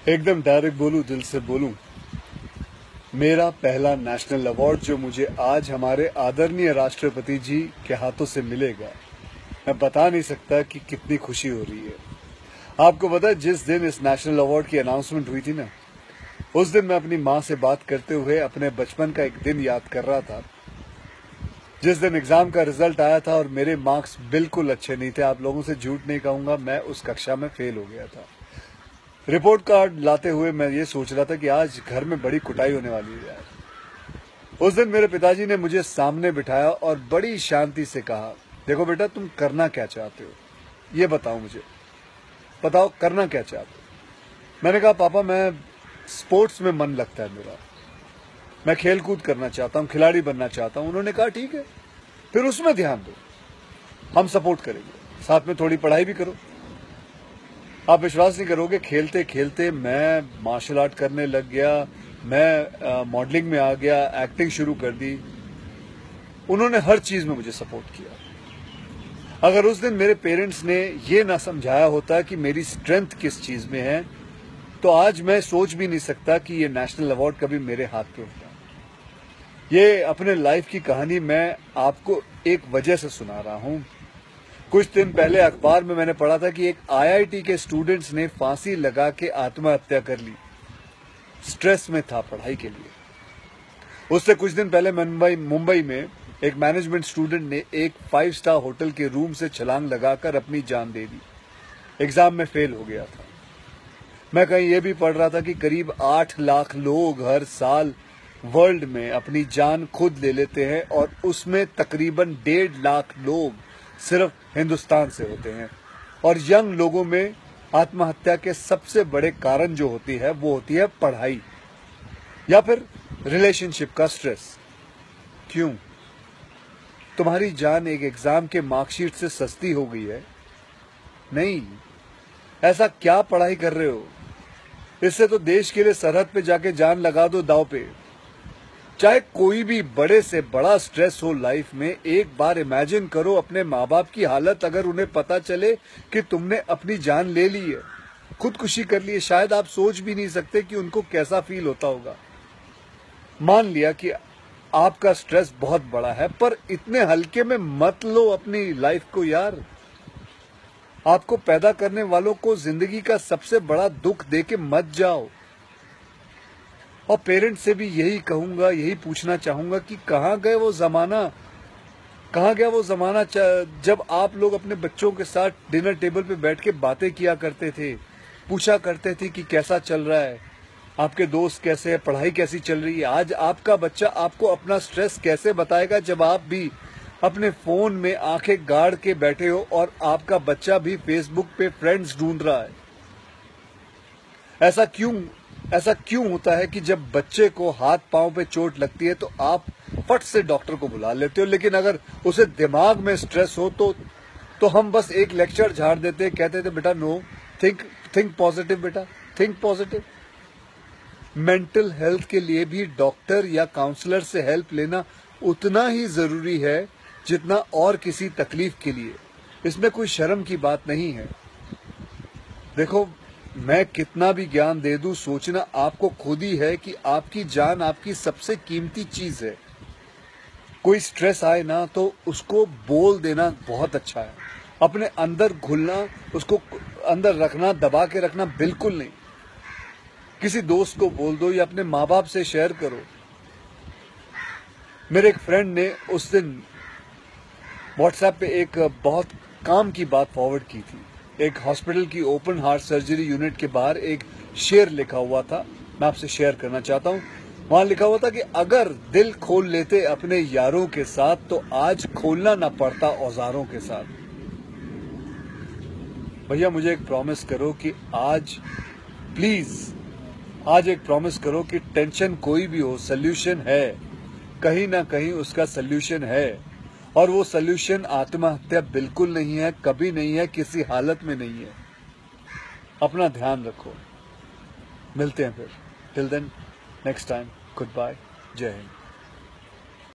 एकदम डायरेक्ट बोलूं, दिल से बोलूं। मेरा पहला नेशनल अवार्ड जो मुझे आज हमारे आदरणीय राष्ट्रपति जी के हाथों से मिलेगा, मैं बता नहीं सकता कि कितनी खुशी हो रही है। आपको पता है, जिस दिन इस नेशनल अवार्ड की अनाउंसमेंट हुई थी ना, उस दिन मैं अपनी माँ से बात करते हुए अपने बचपन का एक दिन याद कर रहा था, जिस दिन एग्जाम का रिजल्ट आया था और मेरे मार्क्स बिल्कुल अच्छे नहीं थे। आप लोगों से झूठ नहीं कहूंगा, मैं उस कक्षा में फेल हो गया था। रिपोर्ट कार्ड लाते हुए मैं ये सोच रहा था कि आज घर में बड़ी कुटाई होने वाली है यार। उस दिन मेरे पिताजी ने मुझे सामने बिठाया और बड़ी शांति से कहा, देखो बेटा, तुम करना क्या चाहते हो, ये बताओ मुझे, बताओ करना क्या चाहते हो। मैंने कहा, पापा मैं स्पोर्ट्स में मन लगता है मेरा, मैं खेल कूद करना चाहता हूँ, खिलाड़ी बनना चाहता हूँ। उन्होंने कहा, ठीक है, फिर उसमें ध्यान दो, हम सपोर्ट करेंगे, साथ में थोड़ी पढ़ाई भी करो। आप विश्वास नहीं करोगे, खेलते खेलते मैं मार्शल आर्ट करने लग गया, मैं मॉडलिंग में आ गया, एक्टिंग शुरू कर दी। उन्होंने हर चीज में मुझे सपोर्ट किया। अगर उस दिन मेरे पेरेंट्स ने ये ना समझाया होता कि मेरी स्ट्रेंथ किस चीज में है, तो आज मैं सोच भी नहीं सकता कि ये नेशनल अवार्ड कभी मेरे हाथ पे होता। ये अपने लाइफ की कहानी मैं आपको एक वजह से सुना रहा हूं। कुछ दिन पहले अखबार में मैंने पढ़ा था कि एक आईआईटी के स्टूडेंट्स ने फांसी लगा के आत्महत्या कर ली। स्ट्रेस में था पढ़ाई के लिए। उससे कुछ दिन पहले मुंबई में एक मैनेजमेंट स्टूडेंट ने एक 5 स्टार होटल के रूम से छलांग लगाकर अपनी जान दे दी। एग्जाम में फेल हो गया था। मैं कहीं ये भी पढ़ रहा था कि करीब 8 लाख लोग हर साल वर्ल्ड में अपनी जान खुद ले लेते हैं और उसमें तकरीबन 1.5 लाख लोग सिर्फ हिंदुस्तान से होते हैं। और यंग लोगों में आत्महत्या के सबसे बड़े कारण जो होती है वो होती है पढ़ाई या फिर रिलेशनशिप का स्ट्रेस। क्यों? तुम्हारी जान एक एग्जाम के मार्कशीट से सस्ती हो गई है? नहीं। ऐसा क्या पढ़ाई कर रहे हो? इससे तो देश के लिए सरहद पे जाके जान लगा दो दांव पे। चाहे कोई भी बड़े से बड़ा स्ट्रेस हो लाइफ में, एक बार इमेजिन करो अपने माँ बाप की हालत अगर उन्हें पता चले कि तुमने अपनी जान ले ली है, खुदकुशी कर ली है। शायद आप सोच भी नहीं सकते कि उनको कैसा फील होता होगा। मान लिया कि आपका स्ट्रेस बहुत बड़ा है, पर इतने हल्के में मत लो अपनी लाइफ को यार। आपको पैदा करने वालों को जिंदगी का सबसे बड़ा दुख दे के मत जाओ। और पेरेंट्स से भी यही कहूंगा, यही पूछना चाहूंगा कि कहाँ गए वो जमाना, कहाँ गया वो जमाना जब आप लोग अपने बच्चों के साथ डिनर टेबल पे बैठ के बातें किया करते थे, पूछा करते थे कि कैसा चल रहा है, आपके दोस्त कैसे हैं, पढ़ाई कैसी चल रही है। आज आपका बच्चा आपको अपना स्ट्रेस कैसे बताएगा जब आप भी अपने फोन में आंखें गाड़ के बैठे हो और आपका बच्चा भी फेसबुक पे फ्रेंड्स ढूंढ रहा है। ऐसा क्यों होता है कि जब बच्चे को हाथ पांव पे चोट लगती है तो आप फट से डॉक्टर को बुला लेते हो, लेकिन अगर उसे दिमाग में स्ट्रेस हो तो हम बस एक लेक्चर झाड़ देते, कहते थे बेटा नो, थिंक पॉजिटिव बेटा, थिंक पॉजिटिव। मेंटल हेल्थ के लिए भी डॉक्टर या काउंसलर से हेल्प लेना उतना ही जरूरी है जितना और किसी तकलीफ के लिए। इसमें कोई शर्म की बात नहीं है। देखो, मैं कितना भी ज्ञान दे दूं, सोचना आपको खुद ही है कि आपकी जान आपकी सबसे कीमती चीज है। कोई स्ट्रेस आए ना तो उसको बोल देना बहुत अच्छा है। अपने अंदर घुलना, उसको अंदर रखना, दबा के रखना बिल्कुल नहीं। किसी दोस्त को बोल दो या अपने माँ बाप से शेयर करो। मेरे एक फ्रेंड ने उस दिन व्हाट्सएप पे एक बहुत काम की बात फॉरवर्ड की थी। एक हॉस्पिटल की ओपन हार्ट सर्जरी यूनिट के बाहर एक शेर लिखा हुआ था, मैं आपसे शेयर करना चाहता हूं। वहां लिखा हुआ था कि अगर दिल खोल लेते अपने यारों के साथ तो आज खोलना ना पड़ता औजारों के साथ। भैया मुझे एक प्रॉमिस करो कि आज प्लीज आज एक प्रॉमिस करो कि टेंशन कोई भी हो, सोल्यूशन है, कहीं ना कहीं उसका सोल्यूशन है। और वो सोल्यूशन आत्महत्या बिल्कुल नहीं है, कभी नहीं है, किसी हालत में नहीं है। अपना ध्यान रखो। मिलते हैं फिर। Till then, next time, good bye, जय हिंद।